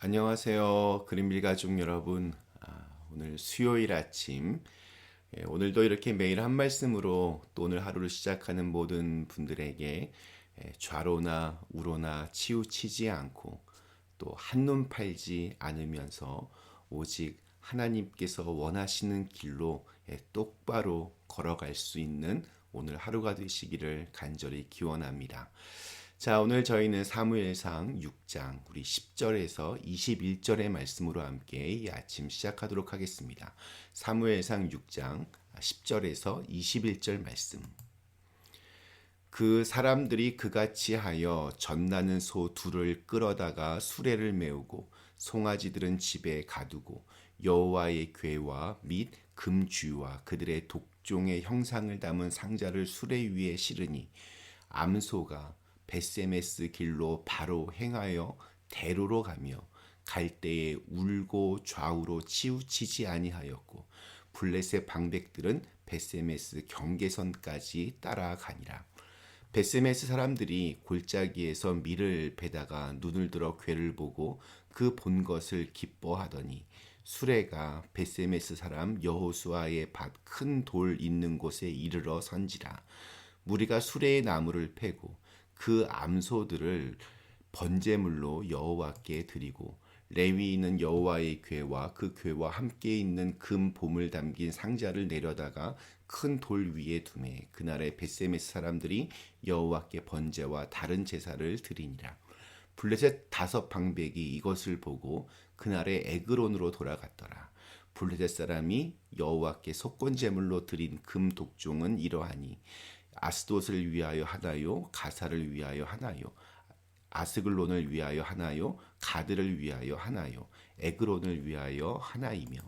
안녕하세요. 그린빌 가족 여러분. 오늘 수요일 아침, 오늘도 이렇게 매일 한 말씀으로 또 오늘 하루를 시작하는 모든 분들에게 좌로나 우로나 치우치지 않고 또 한눈 팔지 않으면서 오직 하나님께서 원하시는 길로 똑바로 걸어갈 수 있는 오늘 하루가 되시기를 간절히 기원합니다. 자, 오늘 저희는 사무엘상 6장 우리 10절에서 21절의 말씀으로 함께 이 아침 시작하도록 하겠습니다. 사무엘상 6장 10절에서 21절 말씀. 그 사람들이 그같이 하여 젖나는 소 둘을 끌어다가 수레를 메우고 송아지들은 집에 가두고 여호와의 궤와 및 금쥐와 그들의 독종의 형상을 담은 상자를 수레 위에 실으니 암소가 벳세메스 길로 바로 행하여 대로로 가며 갈 때에 울고 좌우로 치우치지 아니하였고 블레셋 방백들은 벳세메스 경계선까지 따라가니라. 벳세메스 사람들이 골짜기에서 밀을 베다가 눈을 들어 궤를 보고 그 본 것을 기뻐하더니 수레가 벳세메스 사람 여호수아의 밭 큰 돌 있는 곳에 이르러 선지라. 무리가 수레의 나무를 패고 그 암소들을 번제물로 여호와께 드리고 레위인은 여호와의 궤와 그 궤와 함께 있는 금 보물 담긴 상자를 내려다가 큰 돌 위에 두매 그날에 벳세메스 사람들이 여호와께 번제와 다른 제사를 드리니라. 블레셋 다섯 방백이 이것을 보고 그날에 에그론으로 돌아갔더라. 블레셋 사람이 여호와께 속건 제물로 드린 금 독종은 이러하니 아스돗을 위하여 하나요, 가사를 위하여 하나요, 아스글론을 위하여 하나요, 가드를 위하여 하나요, 에그론을 위하여 하나이며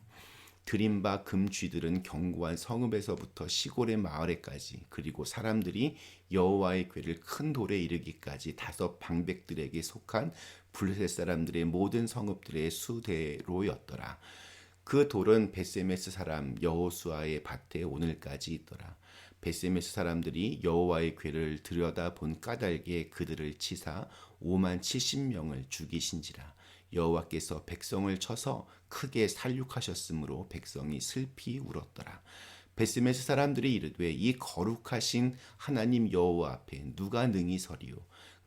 드린 바 금쥐들은 견고한 성읍에서부터 시골의 마을에까지 그리고 사람들이 여호와의 궤를 큰 돌에 이르기까지 다섯 방백들에게 속한 블레셋 사람들의 모든 성읍들의 수대로였더라. 그 돌은 벳세메스 사람 여호수아의 밭에 오늘까지 있더라. 벳세메스 사람들이 여호와의 궤를 들여다본 까닭에 그들을 치사 5만 70명을 죽이신지라. 여호와께서 백성을 쳐서 크게 살육하셨으므로 백성이 슬피 울었더라. 벳세메스 사람들이 이르되 이 거룩하신 하나님 여호와 앞에 누가 능히 서리요?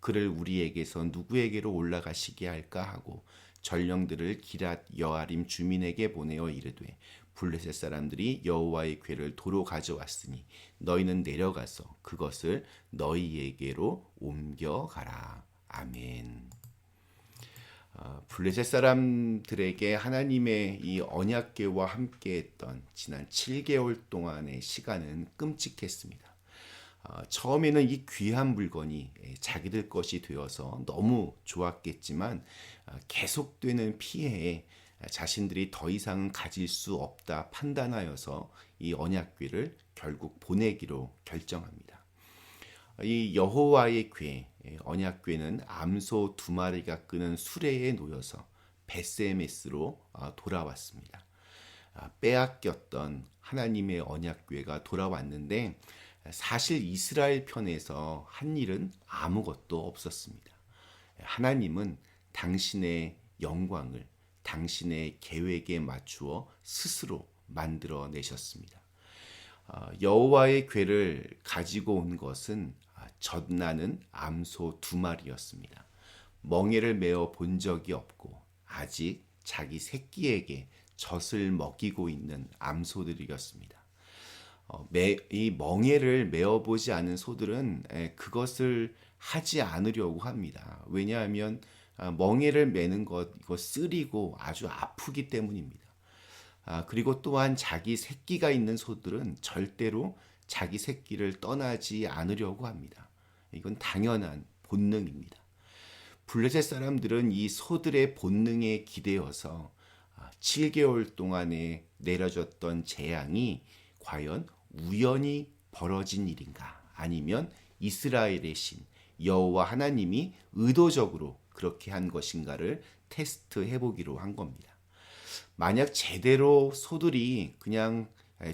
그를 우리에게서 누구에게로 올라가시게 할까 하고 전령들을 기랏 여아림 주민에게 보내어 이르되 블레셋 사람들이 여호와의 궤를 도로 가져왔으니 너희는 내려가서 그것을 너희에게로 옮겨가라. 아멘. 블레셋 사람들에게 하나님의 이 언약궤와 함께했던 지난 7개월 동안의 시간은 끔찍했습니다. 처음에는 이 귀한 물건이 자기들 것이 되어서 너무 좋았겠지만 계속되는 피해에 자신들이 더 이상은 가질 수 없다 판단하여서 이 언약궤를 결국 보내기로 결정합니다. 이 여호와의 궤, 언약궤는 암소 2마리가 끄는 수레에 놓여서 벳세메스로 돌아왔습니다. 빼앗겼던 하나님의 언약궤가 돌아왔는데 사실 이스라엘 편에서 한 일은 아무것도 없었습니다. 하나님은 당신의 영광을 당신의 계획에 맞추어 스스로 만들어내셨습니다. 여호와의 궤를 가지고 온 것은 젖나는 암소 2마리였습니다. 멍에를 메어 본 적이 없고 아직 자기 새끼에게 젖을 먹이고 있는 암소들이었습니다. 이 멍에를 메어보지 않은 소들은 그것을 하지 않으려고 합니다. 왜냐하면 멍에를 매는 것 이거 쓰리고 아주 아프기 때문입니다. 그리고 또한 자기 새끼가 있는 소들은 절대로 자기 새끼를 떠나지 않으려고 합니다. 이건 당연한 본능입니다. 블레셋 사람들은 이 소들의 본능에 기대어서 7개월 동안에 내려졌던 재앙이 과연 우연히 벌어진 일인가 아니면 이스라엘의 신 여호와 하나님이 의도적으로 그렇게 한 것인가를 테스트해 보기로 한 겁니다. 만약 제대로 소들이 그냥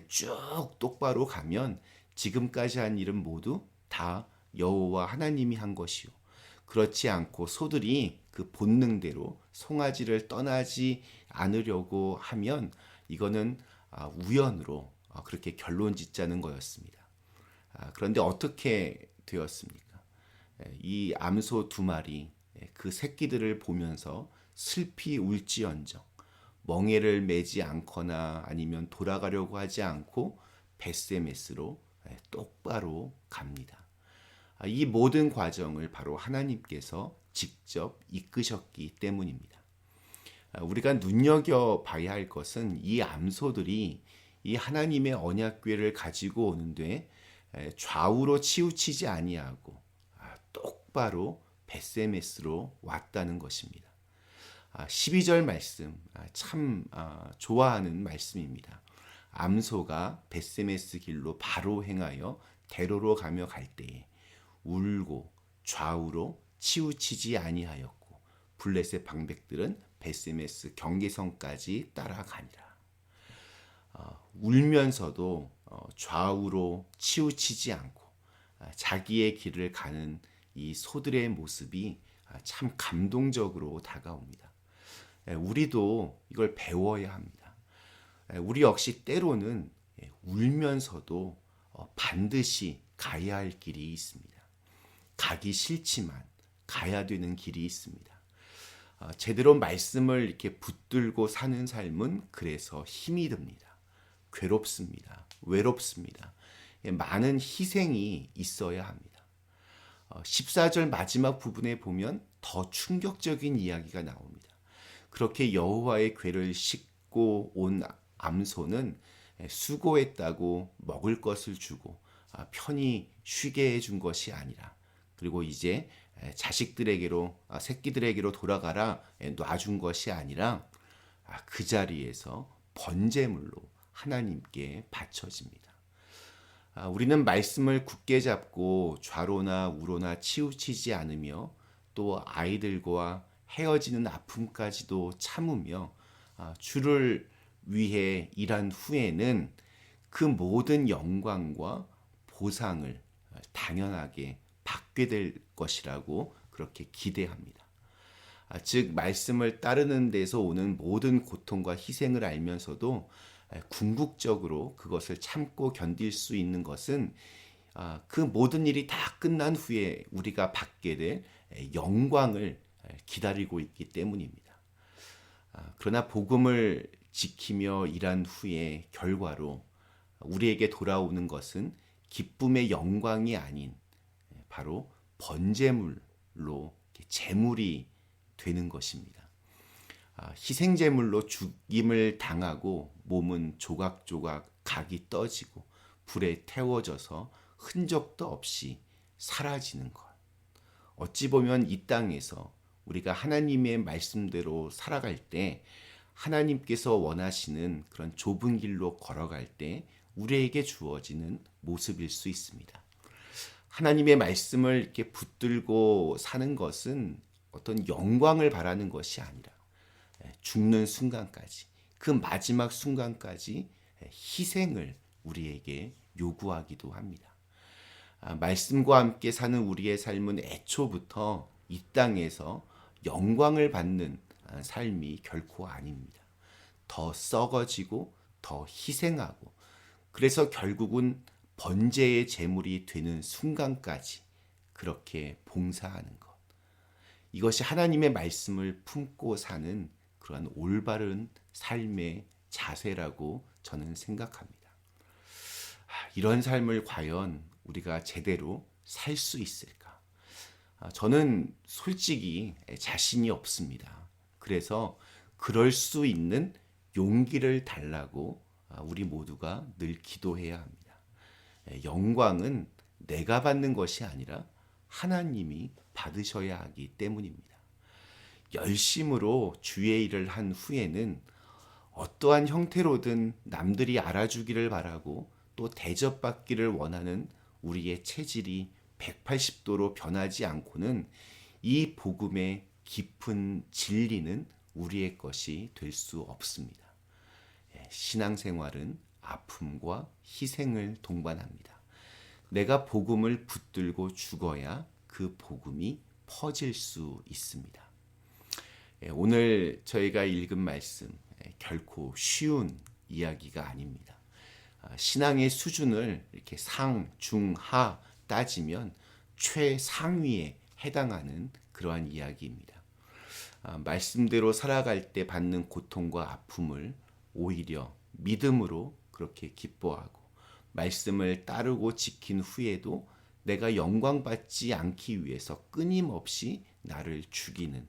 쭉 똑바로 가면 지금까지 한 일은 모두 다 여호와 하나님이 한 것이요. 그렇지 않고 소들이 그 본능대로 송아지를 떠나지 않으려고 하면 이거는 우연으로 그렇게 결론 짓자는 거였습니다. 그런데 어떻게 되었습니까? 이 암소 두 마리 그 새끼들을 보면서 슬피 울지언정 멍에를 매지 않거나 아니면 돌아가려고 하지 않고 벳세메스로 똑바로 갑니다. 이 모든 과정을 바로 하나님께서 직접 이끄셨기 때문입니다. 우리가 눈여겨봐야 할 것은 이 암소들이 이 하나님의 언약궤를 가지고 오는데 좌우로 치우치지 아니하고 똑바로 벳세메스로 왔다는 것입니다. 12절 말씀 참 좋아하는 말씀입니다. 암소가 벳세메스 길로 바로 행하여 대로로 가며 갈 때에 울고 좌우로 치우치지 아니하였고 블레셋 방백들은 벳세메스 경계선까지 따라가니라. 울면서도 좌우로 치우치지 않고 자기의 길을 가는 이 소들의 모습이 참 감동적으로 다가옵니다. 우리도 이걸 배워야 합니다. 우리 역시 때로는 울면서도 반드시 가야 할 길이 있습니다. 가기 싫지만 가야 되는 길이 있습니다. 제대로 말씀을 이렇게 붙들고 사는 삶은 그래서 힘이 듭니다. 괴롭습니다. 외롭습니다. 많은 희생이 있어야 합니다. 14절 마지막 부분에 보면 더 충격적인 이야기가 나옵니다. 그렇게 여호와의 궤를 싣고 온 암소는 수고했다고 먹을 것을 주고 편히 쉬게 해준 것이 아니라 그리고 이제 자식들에게로 새끼들에게로 돌아가라 놔준 것이 아니라 그 자리에서 번제물로 하나님께 바쳐집니다. 우리는 말씀을 굳게 잡고 좌로나 우로나 치우치지 않으며 또 아이들과 헤어지는 아픔까지도 참으며 주를 위해 일한 후에는 그 모든 영광과 보상을 당연하게 받게 될 것이라고 그렇게 기대합니다. 즉 말씀을 따르는 데서 오는 모든 고통과 희생을 알면서도 궁극적으로 그것을 참고 견딜 수 있는 것은 그 모든 일이 다 끝난 후에 우리가 받게 될 영광을 기다리고 있기 때문입니다. 그러나 복음을 지키며 일한 후에 결과로 우리에게 돌아오는 것은 기쁨의 영광이 아닌 바로 번제물로 제물이 되는 것입니다. 희생제물로 죽임을 당하고 몸은 조각조각 각이 떠지고 불에 태워져서 흔적도 없이 사라지는 것. 어찌 보면 이 땅에서 우리가 하나님의 말씀대로 살아갈 때 하나님께서 원하시는 그런 좁은 길로 걸어갈 때 우리에게 주어지는 모습일 수 있습니다. 하나님의 말씀을 이렇게 붙들고 사는 것은 어떤 영광을 바라는 것이 아니라 죽는 순간까지 그 마지막 순간까지 희생을 우리에게 요구하기도 합니다. 말씀과 함께 사는 우리의 삶은 애초부터 이 땅에서 영광을 받는 삶이 결코 아닙니다. 더 썩어지고 더 희생하고 그래서 결국은 번제의 제물이 되는 순간까지 그렇게 봉사하는 것. 이것이 하나님의 말씀을 품고 사는 그러한 올바른 삶의 자세라고 저는 생각합니다. 이런 삶을 과연 우리가 제대로 살 수 있을까? 저는 솔직히 자신이 없습니다. 그래서 그럴 수 있는 용기를 달라고 우리 모두가 늘 기도해야 합니다. 영광은 내가 받는 것이 아니라 하나님이 받으셔야 하기 때문입니다. 열심으로 주의 일을 한 후에는 어떠한 형태로든 남들이 알아주기를 바라고 또 대접받기를 원하는 우리의 체질이 180도로 변하지 않고는 이 복음의 깊은 진리는 우리의 것이 될 수 없습니다. 신앙생활은 아픔과 희생을 동반합니다. 내가 복음을 붙들고 죽어야 그 복음이 퍼질 수 있습니다. 오늘 저희가 읽은 말씀 결코 쉬운 이야기가 아닙니다. 신앙의 수준을 이렇게 상, 중, 하 따지면 최상위에 해당하는 그러한 이야기입니다. 말씀대로 살아갈 때 받는 고통과 아픔을 오히려 믿음으로 그렇게 기뻐하고 말씀을 따르고 지킨 후에도 내가 영광받지 않기 위해서 끊임없이 나를 죽이는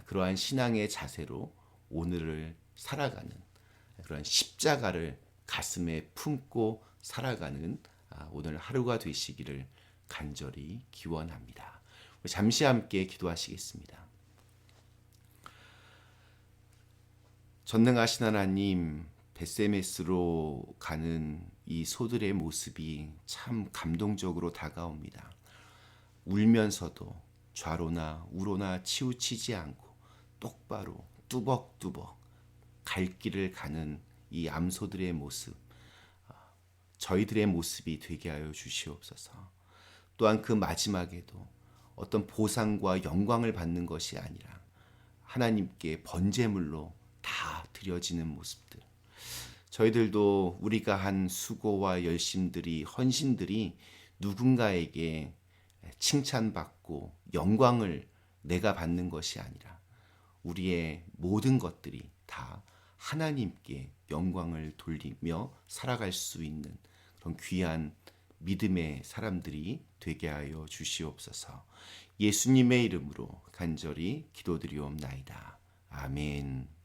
그러한 신앙의 자세로 오늘을 살아가는 그런 십자가를 가슴에 품고 살아가는 오늘 하루가 되시기를 간절히 기원합니다. 잠시 함께 기도하시겠습니다. 전능하신 하나님, 벳세메스로 가는 이 소들의 모습이 참 감동적으로 다가옵니다. 울면서도 좌로나 우로나 치우치지 않고 똑바로 뚜벅뚜벅 갈 길을 가는 이 암소들의 모습, 저희들의 모습이 되게 하여 주시옵소서. 또한 그 마지막에도 어떤 보상과 영광을 받는 것이 아니라 하나님께 번제물로 다 드려지는 모습들, 저희들도 우리가 한 수고와 열심들이, 헌신들이 누군가에게 칭찬받고 영광을 내가 받는 것이 아니라 우리의 모든 것들이 다 하나님께 영광을 돌리며 살아갈 수 있는 그런 귀한 믿음의 사람들이 되게 하여 주시옵소서. 예수님의 이름으로 간절히 기도드리옵나이다. 아멘.